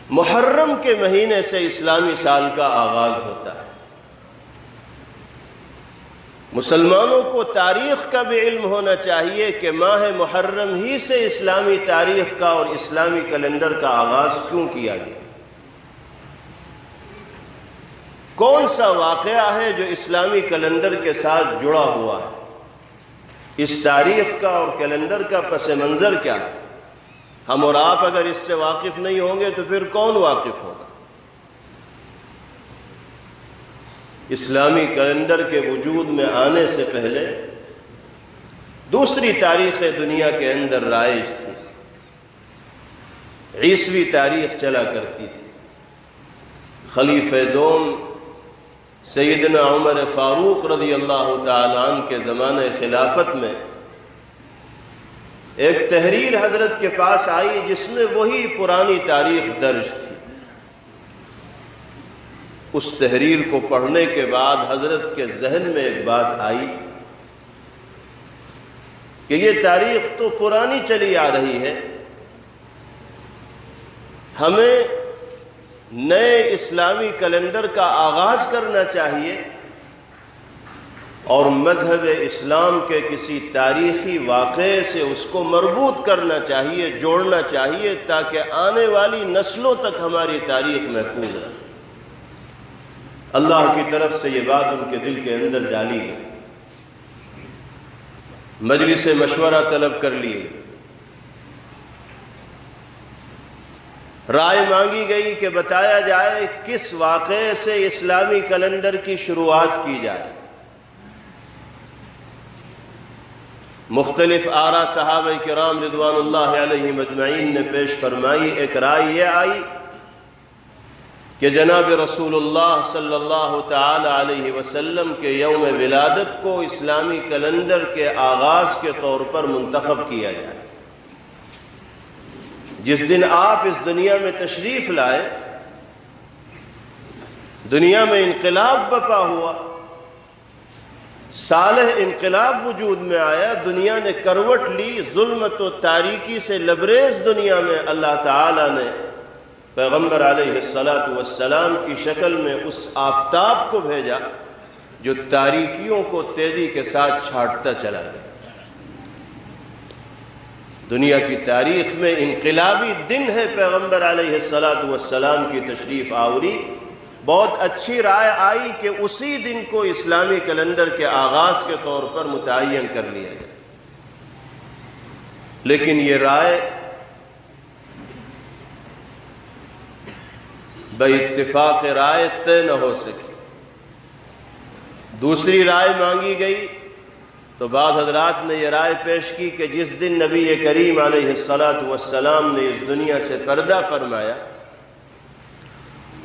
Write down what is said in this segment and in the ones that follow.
محرم کے مہینے سے اسلامی سال کا آغاز ہوتا ہے۔ مسلمانوں کو تاریخ کا بھی علم ہونا چاہیے کہ ماہ محرم ہی سے اسلامی تاریخ کا اور اسلامی کیلنڈر کا آغاز کیوں کیا گیا، کون سا واقعہ ہے جو اسلامی کیلنڈر کے ساتھ جڑا ہوا ہے، اس تاریخ کا اور کیلنڈر کا پس منظر کیا ہے۔ ہم اور آپ اگر اس سے واقف نہیں ہوں گے تو پھر کون واقف ہوگا؟ اسلامی کیلنڈر کے وجود میں آنے سے پہلے دوسری تاریخیں دنیا کے اندر رائج تھی، عیسوی تاریخ چلا کرتی تھی۔ خلیفہ دوم سیدنا عمر فاروق رضی اللہ تعالیٰ عنہ کے زمانہ خلافت میں ایک تحریر حضرت کے پاس آئی جس میں وہی پرانی تاریخ درج تھی۔ اس تحریر کو پڑھنے کے بعد حضرت کے ذہن میں ایک بات آئی کہ یہ تاریخ تو پرانی چلی آ رہی ہے، ہمیں نئے اسلامی کیلنڈر کا آغاز کرنا چاہیے اور مذہب اسلام کے کسی تاریخی واقعے سے اس کو مربوط کرنا چاہیے، جوڑنا چاہیے، تاکہ آنے والی نسلوں تک ہماری تاریخ محفوظ رہے۔ اللہ کی طرف سے یہ بات ان کے دل کے اندر ڈالی گئی، مجلس مشورہ طلب کر لیے، رائے مانگی گئی کہ بتایا جائے کس واقعے سے اسلامی کیلنڈر کی شروعات کی جائے۔ مختلف آراء صحابہ کرام رضوان اللہ علیہم اجمعین نے پیش فرمائی۔ ایک رائے یہ آئی کہ جناب رسول اللہ صلی اللہ تعالی علیہ وسلم کے یوم ولادت کو اسلامی کیلنڈر کے آغاز کے طور پر منتخب کیا جائے۔ جس دن آپ اس دنیا میں تشریف لائے، دنیا میں انقلاب برپا ہوا، صالح انقلاب وجود میں آیا، دنیا نے کروٹ لی، ظلمت و تاریکی سے لبریز دنیا میں اللہ تعالیٰ نے پیغمبر علیہ السلام کی شکل میں اس آفتاب کو بھیجا جو تاریکیوں کو تیزی کے ساتھ چھاٹتا چلا گیا۔ دنیا کی تاریخ میں انقلابی دن ہے پیغمبر علیہ السلام کی تشریف آوری۔ بہت اچھی رائے آئی کہ اسی دن کو اسلامی کیلنڈر کے آغاز کے طور پر متعین کر لیا جائے، لیکن یہ رائے بے اتفاق رائے طے نہ ہو سکی۔ دوسری رائے مانگی گئی تو بعض حضرات نے یہ رائے پیش کی کہ جس دن نبی کریم علیہ السلام نے اس دنیا سے پردہ فرمایا،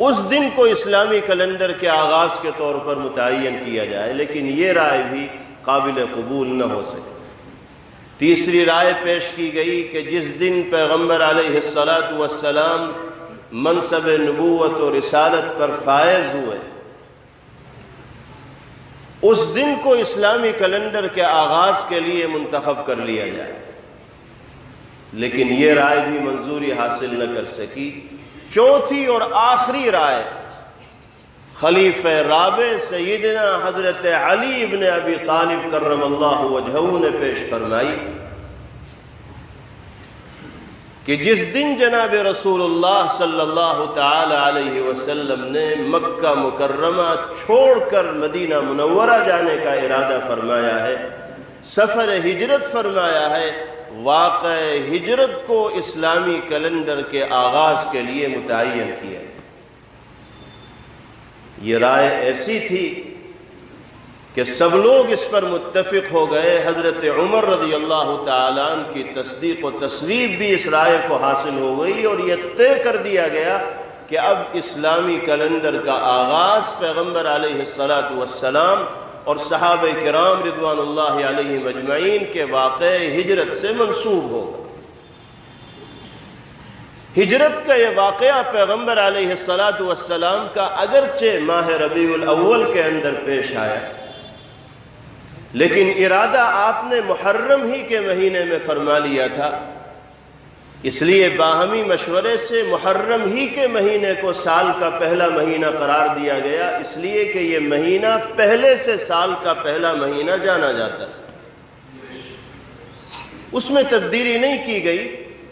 اس دن کو اسلامی کیلنڈر کے آغاز کے طور پر متعین کیا جائے، لیکن یہ رائے بھی قابل قبول نہ ہو سکی۔ تیسری رائے پیش کی گئی کہ جس دن پیغمبر علیہ السلام منصب نبوت و رسالت پر فائز ہوئے، اس دن کو اسلامی کیلنڈر کے آغاز کے لیے منتخب کر لیا جائے، لیکن یہ رائے بھی منظوری حاصل نہ کر سکی۔ چوتھی اور آخری رائے خلیفہ رابع سیدنا حضرت علی ابن ابی طالب کرم اللہ وجہہ نے پیش فرمائی کہ جس دن جناب رسول اللہ صلی اللہ تعالی علیہ وسلم نے مکہ مکرمہ چھوڑ کر مدینہ منورہ جانے کا ارادہ فرمایا ہے، سفر ہجرت فرمایا ہے، واقع ہجرت کو اسلامی کیلنڈر کے آغاز کے لیے متعین کیا۔ یہ رائے ایسی تھی کہ سب لوگ اس پر متفق ہو گئے۔ حضرت عمر رضی اللہ تعالیٰ عنہ کی تصدیق و تصویب بھی اس رائے کو حاصل ہو گئی، اور یہ طے کر دیا گیا کہ اب اسلامی کیلنڈر کا آغاز پیغمبر علیہ السلام اور صحابہ کرام رضوان اللہ علیہم اجمعین کے واقع ہجرت سے منسوب ہوگا۔ ہجرت کا یہ واقعہ پیغمبر علیہ السلام کا اگرچہ ماہ ربیع الاول کے اندر پیش آیا، لیکن ارادہ آپ نے محرم ہی کے مہینے میں فرما لیا تھا اس لیے باہمی مشورے سے محرم ہی کے مہینے کو سال کا پہلا مہینہ قرار دیا گیا، اس لیے کہ یہ مہینہ پہلے سے سال کا پہلا مہینہ جانا جاتا ہے۔ اس میں تبدیلی نہیں کی گئی،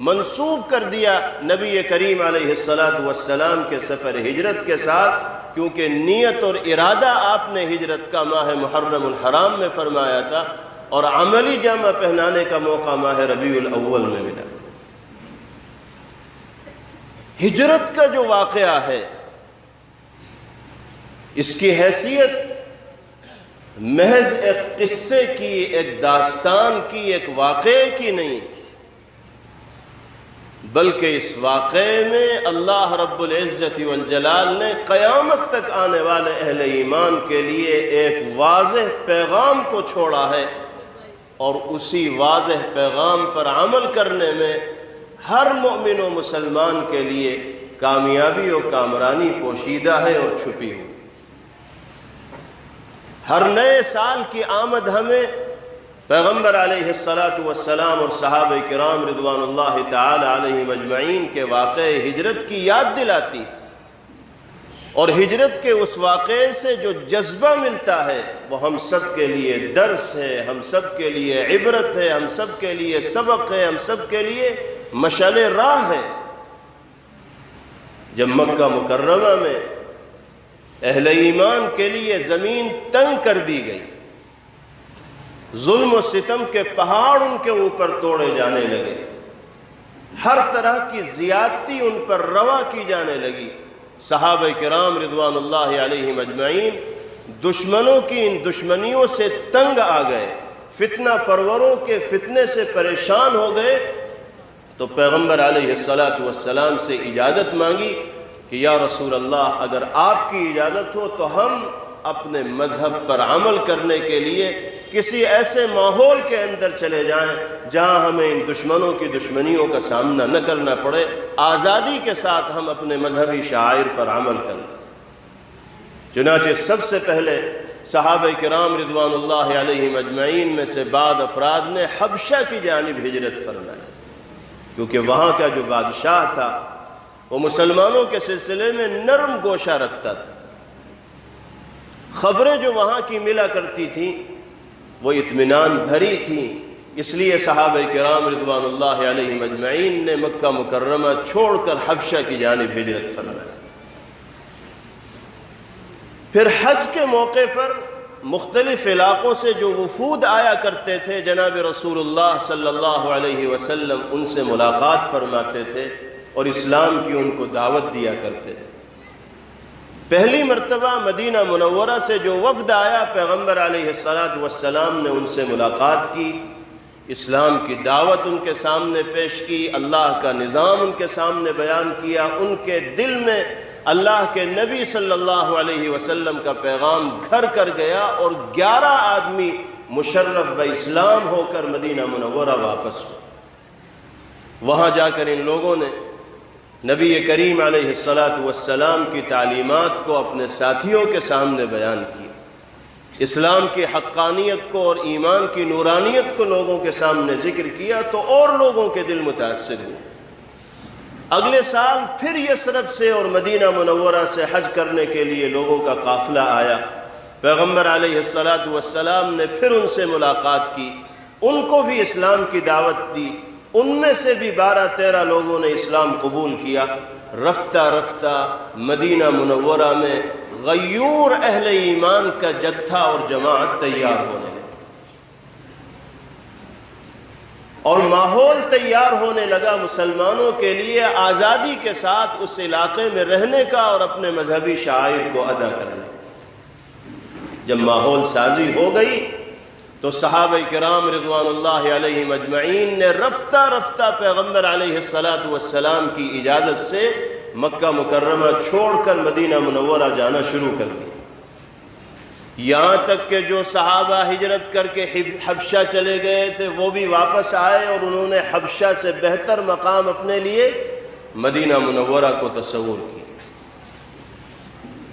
منسوب کر دیا نبی کریم علیہ السلام کے سفر ہجرت کے ساتھ، کیونکہ نیت اور ارادہ آپ نے ہجرت کا ماہ محرم الحرام میں فرمایا تھا، اور عملی جامہ پہنانے کا موقع ماہ ربیع الاول میں ملا۔ ہجرت کا جو واقعہ ہے اس کی حیثیت محض ایک قصے کی، ایک داستان کی، ایک واقعے کی نہیں، بلکہ اس واقعے میں اللہ رب العزت والجلال نے قیامت تک آنے والے اہل ایمان کے لیے ایک واضح پیغام کو چھوڑا ہے، اور اسی واضح پیغام پر عمل کرنے میں ہر مومن و مسلمان کے لیے کامیابی و کامرانی پوشیدہ ہے اور چھپی ہوئی۔ ہر نئے سال کی آمد ہمیں پیغمبر علیہ السلام اور صحابہ کرام رضوان اللہ تعالی علیہم اجمعین کے واقعے ہجرت کی یاد دلاتی، اور ہجرت کے اس واقعے سے جو جذبہ ملتا ہے وہ ہم سب کے لیے درس ہے، ہم سب کے لیے عبرت ہے، ہم سب کے لیے سبق ہے، ہم سب کے لیے مشعل راہ ہے۔ جب مکہ مکرمہ میں اہل ایمان کے لیے زمین تنگ کر دی گئی، ظلم و ستم کے پہاڑ ان کے اوپر توڑے جانے لگے، ہر طرح کی زیادتی ان پر روا کی جانے لگی، صحابہ کرام رضوان اللہ علیہم اجمعین دشمنوں کی ان دشمنیوں سے تنگ آ گئے، فتنہ پروروں کے فتنے سے پریشان ہو گئے، تو پیغمبر علیہ السلام سے اجازت مانگی کہ یا رسول اللہ، اگر آپ کی اجازت ہو تو ہم اپنے مذہب پر عمل کرنے کے لیے کسی ایسے ماحول کے اندر چلے جائیں جہاں ہمیں ان دشمنوں کی دشمنیوں کا سامنا نہ کرنا پڑے، آزادی کے ساتھ ہم اپنے مذہبی شعائر پر عمل کریں۔ چنانچہ سب سے پہلے صحابہ کرام رضوان اللہ علیہم اجمعین میں سے بعض افراد نے حبشہ کی جانب ہجرت فرمائی، کیونکہ وہاں کا جو بادشاہ تھا وہ مسلمانوں کے سلسلے میں نرم گوشہ رکھتا تھا، خبریں جو وہاں کی ملا کرتی تھیں وہ اطمینان بھری تھیں، اس لیے صحابہ کرام رضوان اللہ علیہم اجمعین نے مکہ مکرمہ چھوڑ کر حبشہ کی جانب ہجرت فرمائی۔ پھر حج کے موقع پر مختلف علاقوں سے جو وفود آیا کرتے تھے، جناب رسول اللہ صلی اللہ علیہ وسلم ان سے ملاقات فرماتے تھے اور اسلام کی ان کو دعوت دیا کرتے تھے۔ پہلی مرتبہ مدینہ منورہ سے جو وفد آیا، پیغمبر علیہ السلام نے ان سے ملاقات کی، اسلام کی دعوت ان کے سامنے پیش کی، اللہ کا نظام ان کے سامنے بیان کیا، ان کے دل میں اللہ کے نبی صلی اللہ علیہ وسلم کا پیغام گھر کر گیا، اور 11 آدمی مشرف باسلام ہو کر مدینہ منورہ واپس ہوئے۔ وہاں جا کر ان لوگوں نے نبی کریم علیہ السلام کی تعلیمات کو اپنے ساتھیوں کے سامنے بیان کیا، اسلام کی حقانیت کو اور ایمان کی نورانیت کو لوگوں کے سامنے ذکر کیا، تو اور لوگوں کے دل متاثر ہوئے۔ اگلے سال پھر یثرب سے اور مدینہ منورہ سے حج کرنے کے لیے لوگوں کا قافلہ آیا، پیغمبر علیہ السلام نے پھر ان سے ملاقات کی، ان کو بھی اسلام کی دعوت دی، ان میں سے بھی 12-13 لوگوں نے اسلام قبول کیا۔ رفتہ رفتہ مدینہ منورہ میں غیور اہل ایمان کا جتھا اور جماعت تیار ہونے لگا، اور ماحول تیار ہونے لگا مسلمانوں کے لیے آزادی کے ساتھ اس علاقے میں رہنے کا اور اپنے مذہبی شعائر کو ادا کرنے کا۔ جب ماحول سازی ہو گئی تو صحابہ کرام رضوان اللہ علیہم اجمعین نے رفتہ رفتہ پیغمبر علیہ السلام کی اجازت سے مکہ مکرمہ چھوڑ کر مدینہ منورہ جانا شروع کر دیا، یہاں تک کہ جو صحابہ ہجرت کر کے حبشہ چلے گئے تھے وہ بھی واپس آئے، اور انہوں نے حبشہ سے بہتر مقام اپنے لیے مدینہ منورہ کو تصور کیا۔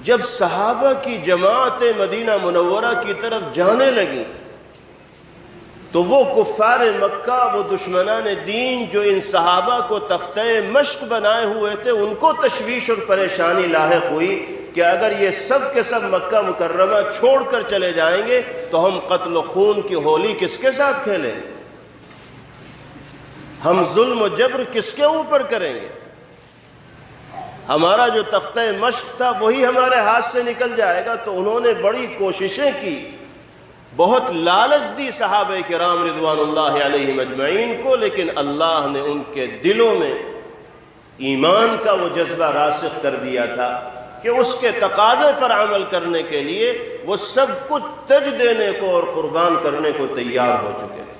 جب صحابہ کی جماعتیں مدینہ منورہ کی طرف جانے لگیں تو وہ کفار مکہ، وہ دشمنان دین جو ان صحابہ کو تختہ مشق بنائے ہوئے تھے، ان کو تشویش اور پریشانی لاحق ہوئی کہ اگر یہ سب کے سب مکہ مکرمہ چھوڑ کر چلے جائیں گے تو ہم قتل و خون کی ہولی کس کے ساتھ کھیلیں گے، ہم ظلم و جبر کس کے اوپر کریں گے، ہمارا جو تختہ مشق تھا وہی ہمارے ہاتھ سے نکل جائے گا۔ تو انہوں نے بڑی کوششیں کی، بہت لالچ دی صحابہ کرام رضوان اللہ علیہم اجمعین کو، لیکن اللہ نے ان کے دلوں میں ایمان کا وہ جذبہ راسخ کر دیا تھا کہ اس کے تقاضے پر عمل کرنے کے لیے وہ سب کچھ تج دینے کو اور قربان کرنے کو تیار ہو چکے تھے۔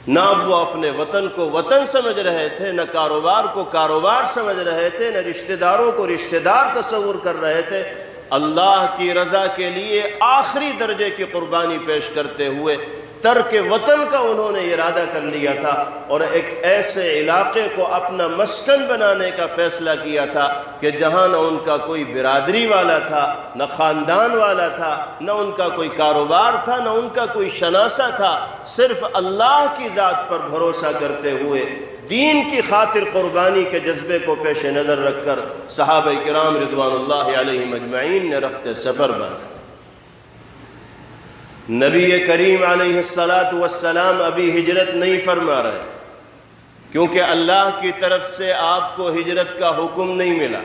نہ وہ اپنے وطن کو وطن سمجھ رہے تھے، نہ کاروبار کو کاروبار سمجھ رہے تھے، نہ رشتہ داروں کو رشتہ دار تصور کر رہے تھے۔ اللہ کی رضا کے لیے آخری درجے کی قربانی پیش کرتے ہوئے ترک وطن کا انہوں نے ارادہ کر لیا تھا، اور ایک ایسے علاقے کو اپنا مسکن بنانے کا فیصلہ کیا تھا کہ جہاں نہ ان کا کوئی برادری والا تھا، نہ خاندان والا تھا، نہ ان کا کوئی کاروبار تھا، نہ ان کا کوئی شناسہ تھا، صرف اللہ کی ذات پر بھروسہ کرتے ہوئے دین کی خاطر قربانی کے جذبے کو پیش نظر رکھ کر صحابہ کرام رضوان اللہ علیہم اجمعین نے رخت سفر باندھا۔ نبی کریم علیہ السلام ابھی ہجرت نہیں فرما رہے، کیونکہ اللہ کی طرف سے آپ کو ہجرت کا حکم نہیں ملا۔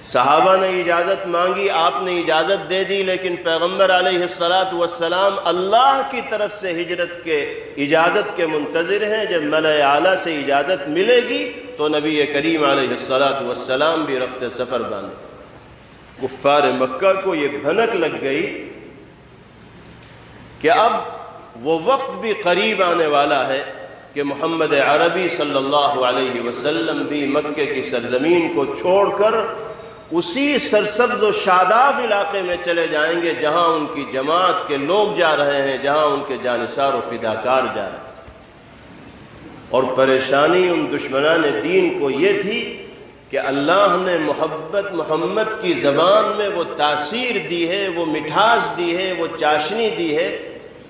صحابہ نے اجازت مانگی، آپ نے اجازت دے دی، لیکن پیغمبر علیہ السلام اللہ کی طرف سے ہجرت کے اجازت کے منتظر ہیں۔ جب ملأ اعلیٰ سے اجازت ملے گی تو نبی کریم علیہ السلام بھی رخت سفر باندھے۔ کفار مکہ کو یہ بھنک لگ گئی کہ اب وہ وقت بھی قریب آنے والا ہے کہ محمد عربی صلی اللہ علیہ وسلم بھی مکے کی سرزمین کو چھوڑ کر اسی سرسبز و شاداب علاقے میں چلے جائیں گے جہاں ان کی جماعت کے لوگ جا رہے ہیں، جہاں ان کے جانثار و فداکار جا رہے ہیں۔ اور پریشانی ان دشمنان دین کو یہ تھی کہ اللہ نے محبت محمد کی زبان میں وہ تاثیر دی ہے، وہ مٹھاس دی ہے، وہ چاشنی دی ہے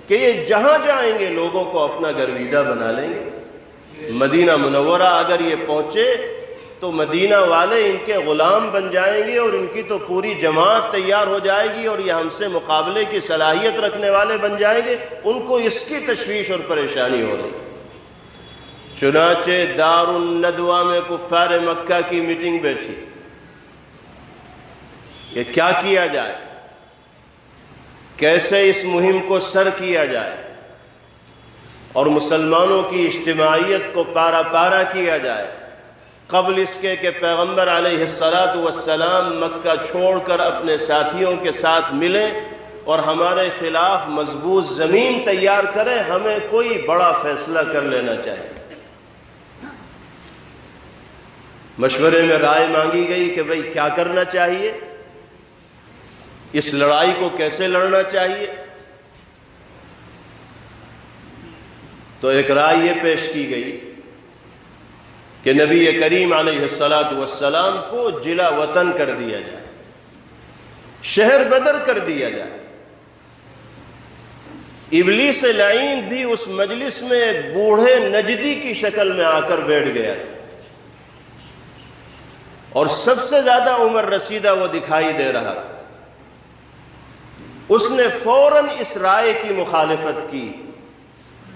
کہ یہ جہاں جائیں گے لوگوں کو اپنا گرویدہ بنا لیں گے۔ مدینہ منورہ اگر یہ پہنچے تو مدینہ والے ان کے غلام بن جائیں گے، اور ان کی تو پوری جماعت تیار ہو جائے گی اور یہ ہم سے مقابلے کی صلاحیت رکھنے والے بن جائیں گے۔ ان کو اس کی تشویش اور پریشانی ہو رہی۔ چنانچہ دار الندوہ میں کفار مکہ کی میٹنگ بیٹھی کہ کیا کیا جائے، کیسے اس مہم کو سر کیا جائے اور مسلمانوں کی اجتماعیت کو پارا پارا کیا جائے، قبل اس کے کہ پیغمبر علیہ السلام مکہ چھوڑ کر اپنے ساتھیوں کے ساتھ ملیں اور ہمارے خلاف مضبوط زمین تیار کریں۔ ہمیں کوئی بڑا فیصلہ کر لینا چاہیے۔ مشورے میں رائے مانگی گئی کہ بھئی کیا کرنا چاہیے، اس لڑائی کو کیسے لڑنا چاہیے۔ تو ایک رائے یہ پیش کی گئی کہ نبی کریم علیہ السلام کو جلا وطن کر دیا جائے، شہر بدر کر دیا جائے۔ ابلیس لعین بھی اس مجلس میں ایک بوڑھے نجدی کی شکل میں آ کر بیٹھ گیا تھا، اور سب سے زیادہ عمر رسیدہ وہ دکھائی دے رہا تھا۔ اس نے فوراً اس رائے کی مخالفت کی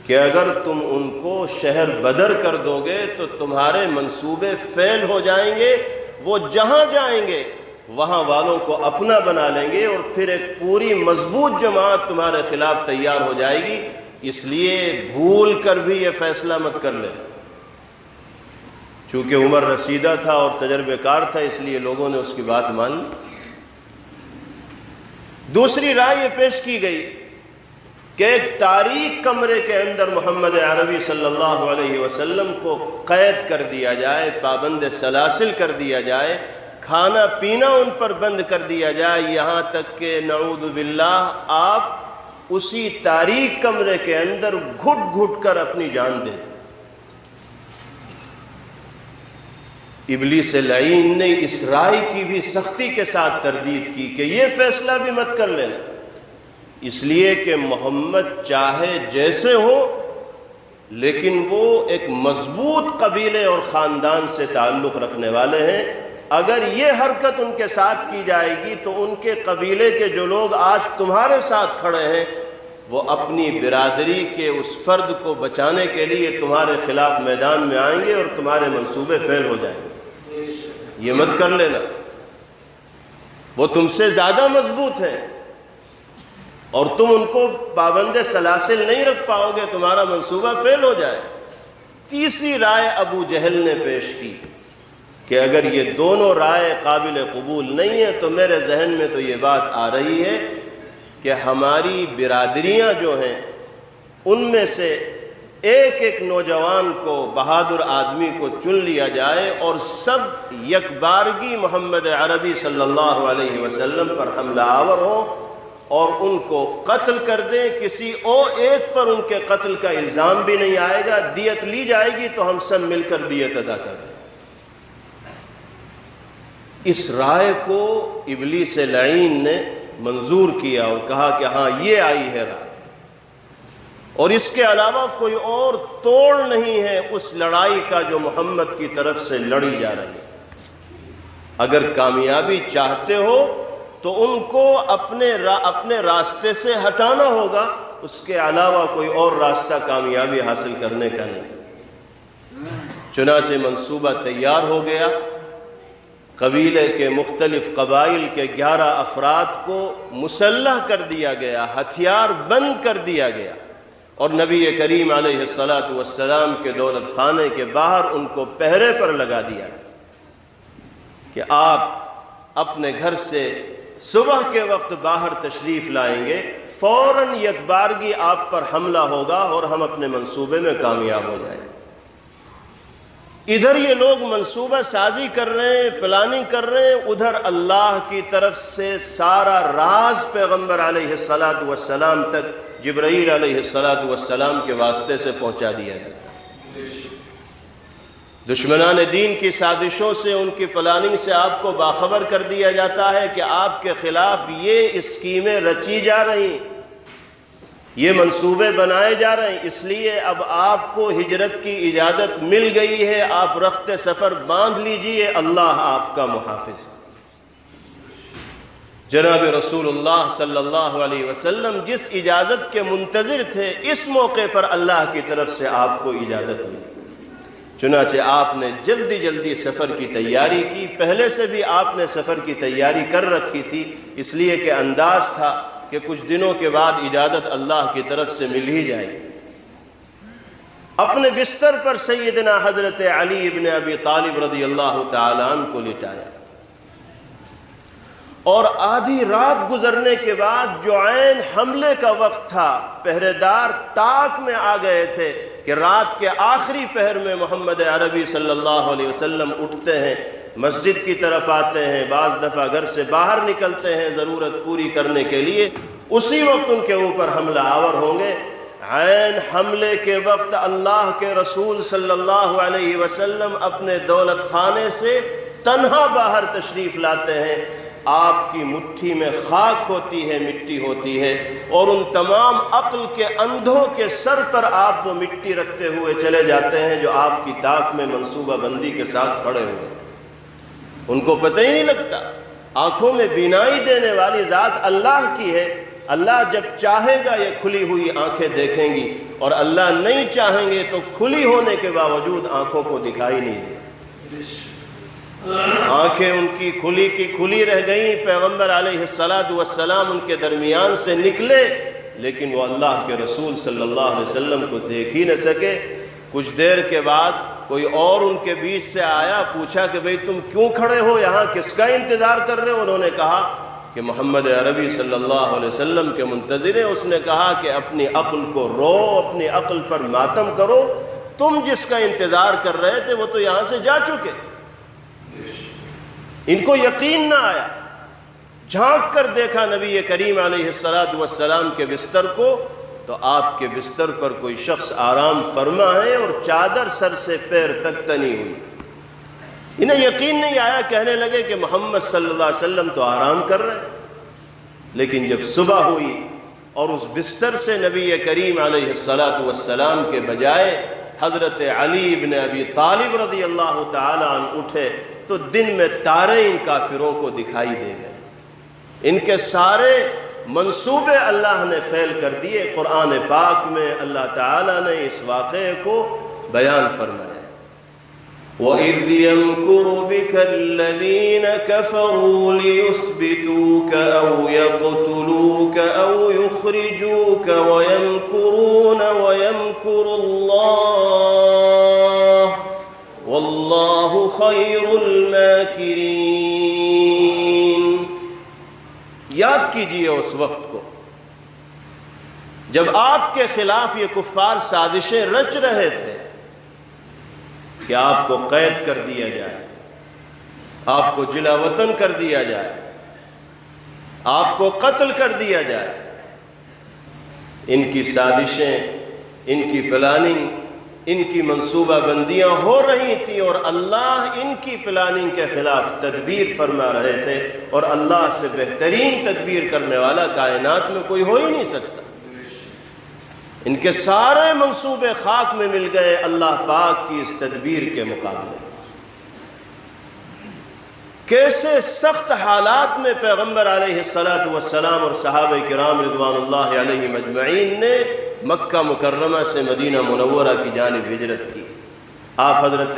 کہ اگر تم ان کو شہر بدر کر دو گے تو تمہارے منصوبے فیل ہو جائیں گے، وہ جہاں جائیں گے وہاں والوں کو اپنا بنا لیں گے، اور پھر ایک پوری مضبوط جماعت تمہارے خلاف تیار ہو جائے گی۔ اس لیے بھول کر بھی یہ فیصلہ مت کر لیں۔ چونکہ عمر رسیدہ تھا اور تجربے کار تھا، اس لیے لوگوں نے اس کی بات مان لی۔ دوسری رائے یہ پیش کی گئی کہ ایک تاریک کمرے کے اندر محمد عربی صلی اللہ علیہ وسلم کو قید کر دیا جائے، پابند سلاسل کر دیا جائے، کھانا پینا ان پر بند کر دیا جائے، یہاں تک کہ نعوذ باللہ آپ اسی تاریک کمرے کے اندر گھٹ گھٹ کر اپنی جان دے دیں۔ ابلیس لعین نے اس رائے کی بھی سختی کے ساتھ تردید کی کہ یہ فیصلہ بھی مت کر لینا، اس لیے کہ محمد چاہے جیسے ہو لیکن وہ ایک مضبوط قبیلے اور خاندان سے تعلق رکھنے والے ہیں. اگر یہ حرکت ان کے ساتھ کی جائے گی تو ان کے قبیلے کے جو لوگ آج تمہارے ساتھ کھڑے ہیں وہ اپنی برادری کے اس فرد کو بچانے کے لیے تمہارے خلاف میدان میں آئیں گے اور تمہارے منصوبے فیل ہو جائیں گے. یہ مت کر لینا، وہ تم سے زیادہ مضبوط ہیں اور تم ان کو پابند سلاسل نہیں رکھ پاؤ گے، تمہارا منصوبہ فیل ہو جائے. تیسری رائے ابو جہل نے پیش کی کہ اگر یہ دونوں رائے قابل قبول نہیں ہیں تو میرے ذہن میں تو یہ بات آ رہی ہے کہ ہماری برادریاں جو ہیں ان میں سے ایک ایک نوجوان کو، بہادر آدمی کو چن لیا جائے اور سب یکبارگی محمد عربی صلی اللہ علیہ وسلم پر حملہ آور ہوں اور ان کو قتل کر دیں. کسی اور ایک پر ان کے قتل کا الزام بھی نہیں آئے گا، دیت لی جائے گی تو ہم سب مل کر دیت ادا کر دیں. اس رائے کو ابلیس لعین نے منظور کیا اور کہا کہ ہاں یہ آئی ہے رائے، اور اس کے علاوہ کوئی اور توڑ نہیں ہے اس لڑائی کا جو محمد کی طرف سے لڑی جا رہی ہے. اگر کامیابی چاہتے ہو تو ان کو اپنے راستے سے ہٹانا ہوگا، اس کے علاوہ کوئی اور راستہ کامیابی حاصل کرنے کا نہیں. چنانچہ منصوبہ تیار ہو گیا. قبیلے کے مختلف قبائل کے 11 افراد کو مسلح کر دیا گیا، ہتھیار بند کر دیا گیا، اور نبی کریم علیہ السلام کے دولت خانے کے باہر ان کو پہرے پر لگا دیا کہ آپ اپنے گھر سے صبح کے وقت باہر تشریف لائیں گے، فوراً یکبارگی آپ پر حملہ ہوگا اور ہم اپنے منصوبے میں کامیاب ہو جائیں گے. ادھر یہ لوگ منصوبہ سازی کر رہے ہیں، پلاننگ کر رہے ہیں، ادھر اللہ کی طرف سے سارا راز پیغمبر علیہ السلام تک جبرائیل علیہ السلام کے واسطے سے پہنچا دیا جاتا ہے. دشمنان دین کی سازشوں سے، ان کی پلاننگ سے آپ کو باخبر کر دیا جاتا ہے کہ آپ کے خلاف یہ اسکیمیں رچی جا رہی ہیں، یہ منصوبے بنائے جا رہے ہیں. اس لیے اب آپ کو ہجرت کی اجازت مل گئی ہے، آپ رخت سفر باندھ لیجئے، اللہ آپ کا محافظ ہے. جناب رسول اللہ صلی اللہ علیہ وسلم جس اجازت کے منتظر تھے، اس موقع پر اللہ کی طرف سے آپ کو اجازت ملی. چنانچہ آپ نے جلدی سفر کی تیاری کی. پہلے سے بھی آپ نے سفر کی تیاری کر رکھی تھی، اس لیے کہ انداز تھا کہ کچھ دنوں کے بعد اجازت اللہ کی طرف سے مل ہی جائے. اپنے بستر پر سیدنا حضرت علی ابن ابی طالب رضی اللہ تعالیٰ عنہ کو لٹایا، اور آدھی رات گزرنے کے بعد جو عین حملے کا وقت تھا، پہرے دار تاک میں آ گئے تھے کہ رات کے آخری پہر میں محمد عربی صلی اللہ علیہ وسلم اٹھتے ہیں، مسجد کی طرف آتے ہیں، بعض دفعہ گھر سے باہر نکلتے ہیں ضرورت پوری کرنے کے لیے، اسی وقت ان کے اوپر حملہ آور ہوں گے. عین حملے کے وقت اللہ کے رسول صلی اللہ علیہ وسلم اپنے دولت خانے سے تنہا باہر تشریف لاتے ہیں. آپ کی مٹھی میں خاک ہوتی ہے، مٹی ہوتی ہے، اور ان تمام عقل کے اندھوں کے سر پر آپ وہ مٹی رکھتے ہوئے چلے جاتے ہیں جو آپ کی طاق میں منصوبہ بندی کے ساتھ کھڑے ہوئے تھے. ان کو پتہ ہی نہیں لگتا. آنکھوں میں بینائی دینے والی ذات اللہ کی ہے. اللہ جب چاہے گا یہ کھلی ہوئی آنکھیں دیکھیں گی، اور اللہ نہیں چاہیں گے تو کھلی ہونے کے باوجود آنکھوں کو دکھائی نہیں دے. آنکھیں ان کی کھلی رہ گئیں. پیغمبر علیہ السلام ان کے درمیان سے نکلے، لیکن وہ اللہ کے رسول صلی اللہ علیہ وسلم کو دیکھ ہی نہ سکے. کچھ دیر کے بعد کوئی اور ان کے بیچ سے آیا، پوچھا کہ بھئی تم کیوں کھڑے ہو یہاں، کس کا انتظار کر رہے ہو؟ انہوں نے کہا کہ محمد عربی صلی اللہ علیہ وسلم کے منتظر ہیں. اس نے کہا کہ اپنی عقل کو رو، اپنی عقل پر ماتم کرو، تم جس کا انتظار کر رہے تھے وہ تو یہاں سے جا چکے. ان کو یقین نہ آیا. جھانک کر دیکھا نبی کریم علیہ السلام کے بستر کو، تو آپ کے بستر پر کوئی شخص آرام فرما ہے اور چادر سر سے پیر تک تنی ہوئی. انہیں یقین نہیں آیا، کہنے لگے کہ محمد صلی اللہ علیہ وسلم تو آرام کر رہے ہیں. لیکن جب صبح ہوئی اور اس بستر سے نبی کریم علیہ السلام کے بجائے حضرت علی بن ابی طالب رضی اللہ تعالیٰ عنہ اٹھے تو دن میں تارے ان کافروں کو دکھائی دے گئے. ان کے سارے منصوبے اللہ نے فیل کر دیے. قرآن پاک میں اللہ تعالیٰ نے اس واقعے کو بیان فرمایا. وَإِذْ يَمْكُرُ بِكَ الَّذِينَ كَفَرُوا لِيُثْبِتُوكَ أَوْ يَقْتُلُوكَ أَوْ يُخْرِجُوكَ وَيَمْكُرُونَ وَيَمْكُرُ اللَّهُ وَاللَّهُ خَيْرُ الْمَاكِرِينَ. یاد کیجئے اس وقت کو جب آپ کے خلاف یہ کفار سازشیں رچ رہے تھے کہ آپ کو قید کر دیا جائے، آپ کو جلا وطن کر دیا جائے، آپ کو قتل کر دیا جائے. ان کی سازشیں، ان کی پلاننگ، ان کی منصوبہ بندیاں ہو رہی تھیں اور اللہ ان کی پلاننگ کے خلاف تدبیر فرما رہے تھے. اور اللہ سے بہترین تدبیر کرنے والا کائنات میں کوئی ہو ہی نہیں سکتا. ان کے سارے منصوبے خاک میں مل گئے اللہ پاک کی اس تدبیر کے مقابلے. کیسے سخت حالات میں پیغمبر علیہ السلام اور صحابہ کرام رضوان اللہ علیہم اجمعین نے مکہ مکرمہ سے مدینہ منورہ کی جانب ہجرت کی. آپ حضرت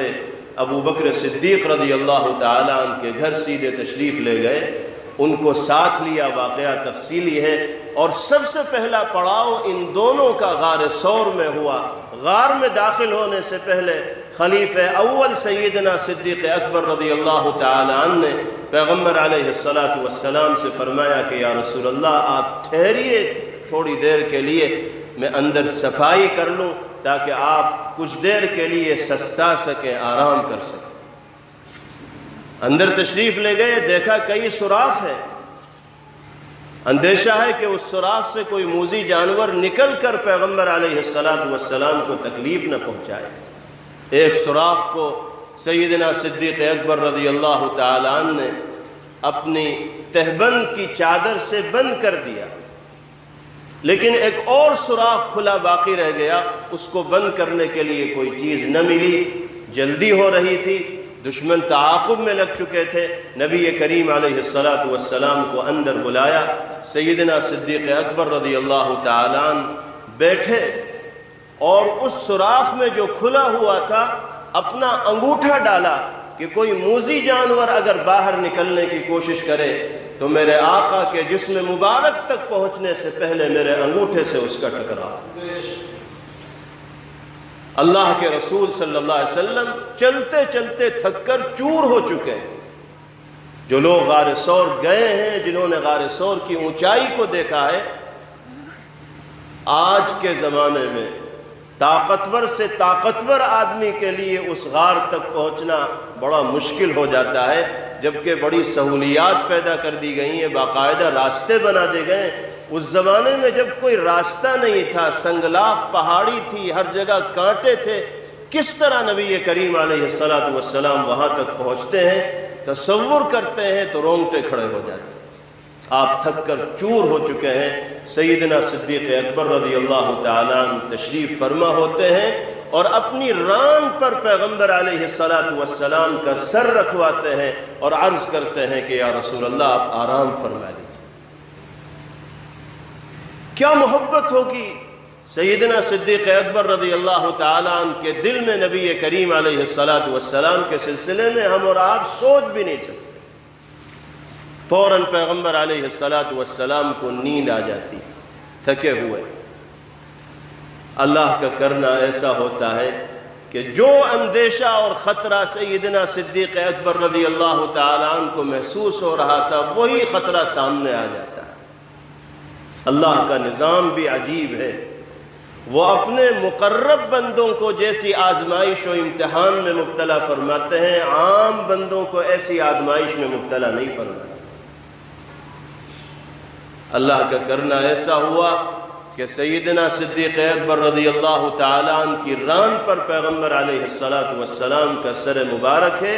ابو بکر صدیق رضی اللہ تعالیٰ عنہ کے گھر سیدھے تشریف لے گئے، ان کو ساتھ لیا. واقعہ تفصیلی ہے. اور سب سے پہلا پڑاؤ ان دونوں کا غار ثور میں ہوا. غار میں داخل ہونے سے پہلے خلیفہ اول سیدنا صدیق اکبر رضی اللہ تعالی عنہ نے پیغمبر علیہ السلام سے فرمایا کہ یا رسول اللہ آپ ٹھہریے تھوڑی دیر کے لیے، میں اندر صفائی کر لوں تاکہ آپ کچھ دیر کے لیے سستا سکیں، آرام کر سکیں. اندر تشریف لے گئے، دیکھا کئی سوراخ ہیں. اندیشہ ہے کہ اس سوراخ سے کوئی موذی جانور نکل کر پیغمبر علیہ السلام کو تکلیف نہ پہنچائے. ایک سوراخ کو سیدنا صدیق اکبر رضی اللہ تعالی عنہ نے اپنی تہبند کی چادر سے بند کر دیا، لیکن ایک اور سوراخ کھلا باقی رہ گیا. اس کو بند کرنے کے لیے کوئی چیز نہ ملی. جلدی ہو رہی تھی، دشمن تعاقب میں لگ چکے تھے. نبی کریم علیہ السلام کو اندر بلایا. سیدنا صدیق اکبر رضی اللہ تعالیٰ عنہ بیٹھے اور اس سوراخ میں جو کھلا ہوا تھا اپنا انگوٹھا ڈالا کہ کوئی موذی جانور اگر باہر نکلنے کی کوشش کرے تو میرے آقا کے جسم مبارک تک پہنچنے سے پہلے میرے انگوٹھے سے اس کا ٹکراؤ. اللہ کے رسول صلی اللہ علیہ وسلم چلتے چلتے تھک کر چور ہو چکے ہیں. جو لوگ غار ثور گئے ہیں، جنہوں نے غار ثور کی اونچائی کو دیکھا ہے، آج کے زمانے میں طاقتور سے طاقتور آدمی کے لیے اس غار تک پہنچنا بڑا مشکل ہو جاتا ہے، جبکہ بڑی سہولیات پیدا کر دی گئی ہیں، باقاعدہ راستے بنا دے گئے. اس زمانے میں جب کوئی راستہ نہیں تھا، سنگلاخ پہاڑی تھی، ہر جگہ کانٹے تھے، کس طرح نبی کریم علیہ السلام وہاں تک پہنچتے ہیں؟ تصور کرتے ہیں تو رونگٹے کھڑے ہو جاتے ہیں. آپ تھک کر چور ہو چکے ہیں. سیدنا صدیق اکبر رضی اللہ تعالیٰ عنہ تشریف فرما ہوتے ہیں اور اپنی ران پر پیغمبر علیہ السلام کا سر رکھواتے ہیں اور عرض کرتے ہیں کہ یا رسول اللہ آپ آرام فرما لیجیے. کیا محبت ہوگی سیدنا صدیق اکبر رضی اللہ تعالیٰ عنہ کے دل میں نبی کریم علیہ السلام کے سلسلے میں، ہم اور آپ سوچ بھی نہیں سکتے. فوراً پیغمبر علیہ السلام کو نیند آ جاتی، تھکے ہوئے. اللہ کا کرنا ایسا ہوتا ہے کہ جو اندیشہ اور خطرہ سیدنا صدیق اکبر رضی اللہ تعالیٰ عنہ کو محسوس ہو رہا تھا، وہی خطرہ سامنے آ جاتا ہے. اللہ کا نظام بھی عجیب ہے. وہ اپنے مقرب بندوں کو جیسی آزمائش و امتحان میں مبتلا فرماتے ہیں، عام بندوں کو ایسی آزمائش میں مبتلا نہیں فرماتے. اللہ کا کرنا ایسا ہوا کہ سیدنا صدیق اکبر رضی اللہ تعالیٰ عنہ کی ران پر پیغمبر علیہ السلام کا سر مبارک ہے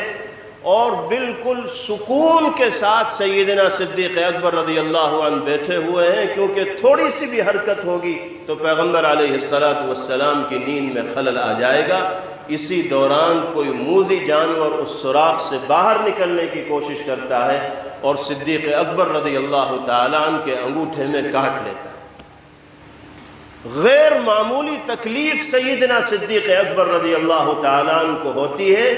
اور بالکل سکون کے ساتھ سیدنا صدیق اکبر رضی اللہ عنہ بیٹھے ہوئے ہیں، کیونکہ تھوڑی سی بھی حرکت ہوگی تو پیغمبر علیہ السلام کی نیند میں خلل آ جائے گا۔ اسی دوران کوئی موذی جانور اس سوراخ سے باہر نکلنے کی کوشش کرتا ہے اور صدیق اکبر رضی اللہ تعالیٰ عنہ کے انگوٹھے میں کاٹ لیتا ہے۔ غیر معمولی تکلیف سیدنا صدیق اکبر رضی اللہ تعالیٰ عنہ کو ہوتی ہے،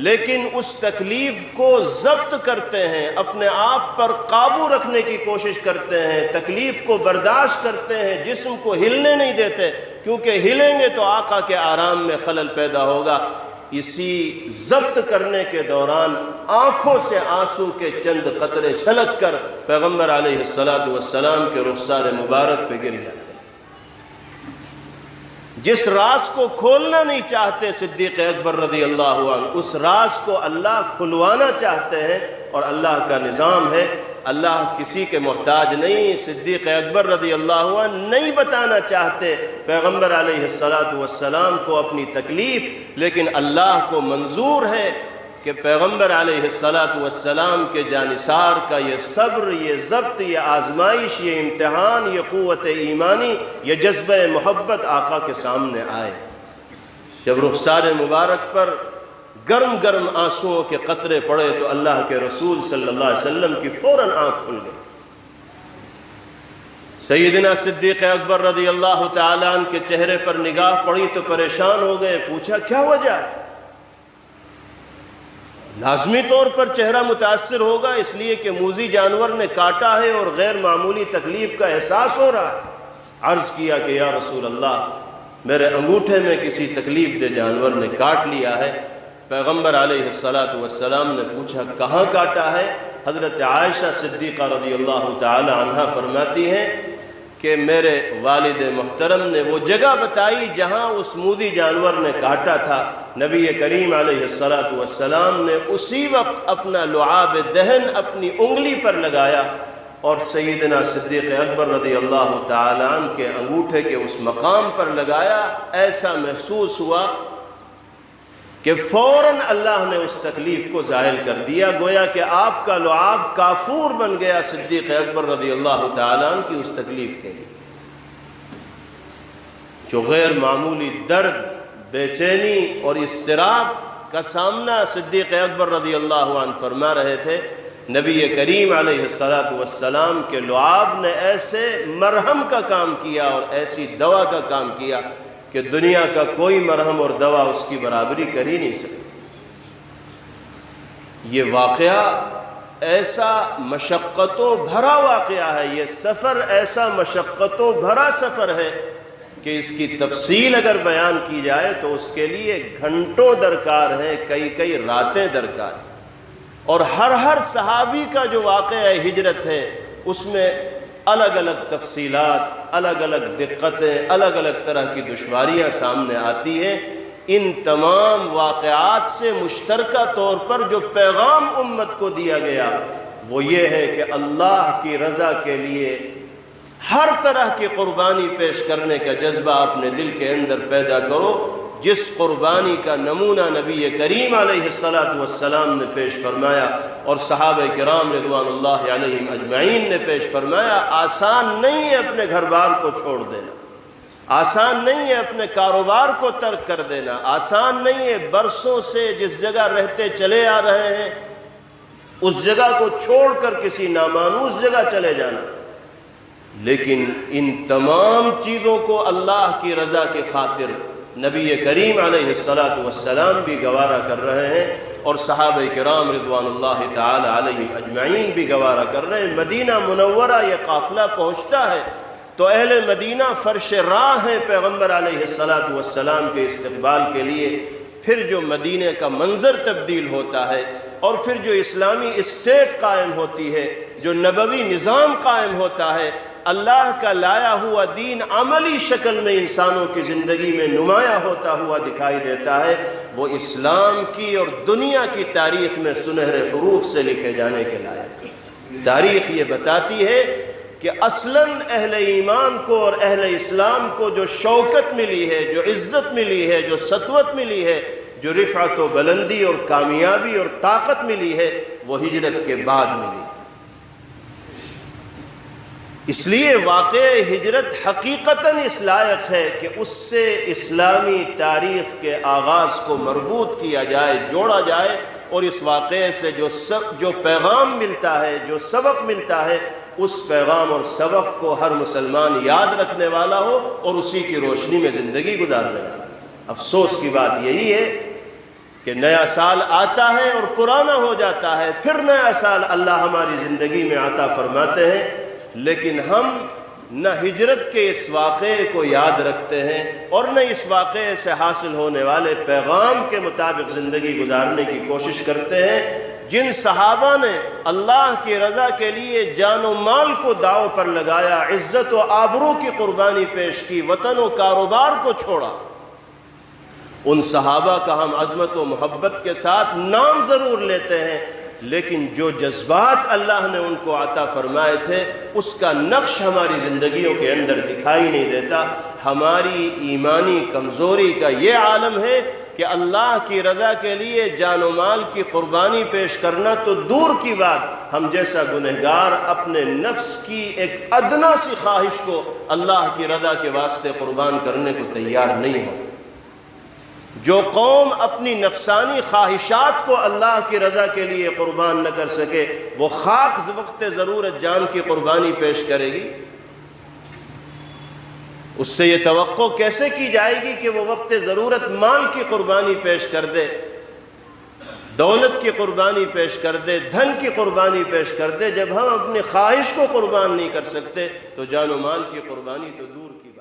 لیکن اس تکلیف کو ضبط کرتے ہیں، اپنے آپ پر قابو رکھنے کی کوشش کرتے ہیں، تکلیف کو برداشت کرتے ہیں، جسم کو ہلنے نہیں دیتے، کیونکہ ہلیں گے تو آقا کے آرام میں خلل پیدا ہوگا۔ اسی ضبط کرنے کے دوران آنکھوں سے آنسو کے چند قطرے چھلک کر پیغمبر علیہ السلام کے رخسار مبارک پہ گر جاتے ہیں۔ جس راز کو کھولنا نہیں چاہتے صدیق اکبر رضی اللہ عنہ، اس راز کو اللہ کھلوانا چاہتے ہیں، اور اللہ کا نظام ہے، اللہ کسی کے محتاج نہیں۔ صدیق اکبر رضی اللہ عنہ نہیں بتانا چاہتے پیغمبر علیہ السلام کو اپنی تکلیف، لیکن اللہ کو منظور ہے کہ پیغمبر علیہ السلام کے جانثار کا یہ صبر، یہ ضبط، یہ آزمائش، یہ امتحان، یہ قوت ایمانی، یہ جذبہ محبت آقا کے سامنے آئے۔ جب رخسار مبارک پر گرم گرم آنسوؤں کے قطرے پڑے تو اللہ کے رسول صلی اللہ علیہ وسلم کی فوراً آنکھ کھل گئی۔ سیدنا صدیق اکبر رضی اللہ تعالیٰ عنہ کے چہرے پر نگاہ پڑی تو پریشان ہو گئے، پوچھا کیا وجہ ہے؟ لازمی طور پر چہرہ متاثر ہوگا، اس لیے کہ موذی جانور نے کاٹا ہے اور غیر معمولی تکلیف کا احساس ہو رہا ہے۔ عرض کیا کہ یا رسول اللہ، میرے انگوٹھے میں کسی تکلیف دہ جانور نے کاٹ لیا ہے۔ پیغمبر علیہ السلام نے پوچھا کہاں کاٹا ہے؟ حضرت عائشہ صدیقہ رضی اللہ تعالی عنہا فرماتی ہیں کہ میرے والد محترم نے وہ جگہ بتائی جہاں اس موذی جانور نے کاٹا تھا۔ نبی کریم علیہ السلام نے اسی وقت اپنا لعاب دہن اپنی انگلی پر لگایا اور سیدنا صدیق اکبر رضی اللہ تعالیٰ عنہ کے انگوٹھے کے اس مقام پر لگایا۔ ایسا محسوس ہوا کہ فوراً اللہ نے اس تکلیف کو زائل کر دیا، گویا کہ آپ کا لعاب کافور بن گیا صدیق اکبر رضی اللہ تعالیٰ عنہ کی اس تکلیف کے لیے۔ جو غیر معمولی درد، بے چینی اور اضطراب کا سامنا صدیق اکبر رضی اللہ عنہ فرما رہے تھے، نبی کریم علیہ السلام کے لعاب نے ایسے مرہم کا کام کیا اور ایسی دوا کا کام کیا کہ دنیا کا کوئی مرہم اور دوا اس کی برابری کر ہی نہیں سکتی۔ یہ واقعہ ایسا مشقتوں بھرا واقعہ ہے، یہ سفر ایسا مشقتوں بھرا سفر ہے کہ اس کی تفصیل اگر بیان کی جائے تو اس کے لیے گھنٹوں درکار ہیں، کئی راتیں درکار ہیں، اور ہر صحابی کا جو واقعہ ہجرت ہے اس میں الگ الگ تفصیلات، الگ الگ دقتیں، الگ الگ طرح کی دشواریاں سامنے آتی ہیں۔ ان تمام واقعات سے مشترکہ طور پر جو پیغام امت کو دیا گیا وہ یہ ہے کہ اللہ کی رضا کے لیے ہر طرح کی قربانی پیش کرنے کا جذبہ اپنے دل کے اندر پیدا کرو، جس قربانی کا نمونہ نبی کریم علیہ السلام نے پیش فرمایا اور صحابہ کرام رضوان اللہ علیہم اجمعین نے پیش فرمایا۔ آسان نہیں ہے اپنے گھر بار کو چھوڑ دینا، آسان نہیں ہے اپنے کاروبار کو ترک کر دینا، آسان نہیں ہے برسوں سے جس جگہ رہتے چلے آ رہے ہیں اس جگہ کو چھوڑ کر کسی نامانوس جگہ چلے جانا، لیکن ان تمام چیزوں کو اللہ کی رضا کی خاطر نبی کریم علیہ السلام بھی گوارا کر رہے ہیں اور صحابہ کرام رضوان اللہ تعالی علیہم اجمعین بھی گوارا کر رہے ہیں۔ مدینہ منورہ یہ قافلہ پہنچتا ہے تو اہل مدینہ فرش راہ ہیں پیغمبر علیہ السلام کے استقبال کے لیے۔ پھر جو مدینہ کا منظر تبدیل ہوتا ہے اور پھر جو اسلامی اسٹیٹ قائم ہوتی ہے، جو نبوی نظام قائم ہوتا ہے، اللہ کا لایا ہوا دین عملی شکل میں انسانوں کی زندگی میں نمایاں ہوتا ہوا دکھائی دیتا ہے، وہ اسلام کی اور دنیا کی تاریخ میں سنہرے حروف سے لکھے جانے کے لائق ہے۔ تاریخ یہ بتاتی ہے کہ اصلاً اہل ایمان کو اور اہل اسلام کو جو شوکت ملی ہے، جو عزت ملی ہے، جو سطوت ملی ہے، جو رفعت و بلندی اور کامیابی اور طاقت ملی ہے وہ ہجرت کے بعد ملی۔ اس لیے واقع ہجرت حقیقتاً اس لائق ہے کہ اس سے اسلامی تاریخ کے آغاز کو مربوط کیا جائے، جوڑا جائے، اور اس واقعے سے جو پیغام ملتا ہے، جو سبق ملتا ہے، اس پیغام اور سبق کو ہر مسلمان یاد رکھنے والا ہو اور اسی کی روشنی میں زندگی گزارنے والا۔ افسوس کی بات یہی ہے کہ نیا سال آتا ہے اور پرانا ہو جاتا ہے، پھر نیا سال اللہ ہماری زندگی میں عطا فرماتے ہیں، لیکن ہم نہ ہجرت کے اس واقعے کو یاد رکھتے ہیں اور نہ اس واقعے سے حاصل ہونے والے پیغام کے مطابق زندگی گزارنے کی کوشش کرتے ہیں۔ جن صحابہ نے اللہ کی رضا کے لیے جان و مال کو داؤ پر لگایا، عزت و آبرو کی قربانی پیش کی، وطن و کاروبار کو چھوڑا، ان صحابہ کا ہم عظمت و محبت کے ساتھ نام ضرور لیتے ہیں، لیکن جو جذبات اللہ نے ان کو عطا فرمائے تھے اس کا نقش ہماری زندگیوں کے اندر دکھائی نہیں دیتا۔ ہماری ایمانی کمزوری کا یہ عالم ہے کہ اللہ کی رضا کے لیے جان و مال کی قربانی پیش کرنا تو دور کی بات، ہم جیسا گنہگار اپنے نفس کی ایک ادنا سی خواہش کو اللہ کی رضا کے واسطے قربان کرنے کو تیار نہیں ہو۔ جو قوم اپنی نفسانی خواہشات کو اللہ کی رضا کے لیے قربان نہ کر سکے، وہ خاک وقت ضرورت جان کی قربانی پیش کرے گی؟ اس سے یہ توقع کیسے کی جائے گی کہ وہ وقت ضرورت مال کی قربانی پیش کر دے، دولت کی قربانی پیش کر دے، دھن کی قربانی پیش کر دے؟ جب ہم اپنی خواہش کو قربان نہیں کر سکتے تو جان و مال کی قربانی تو دور کی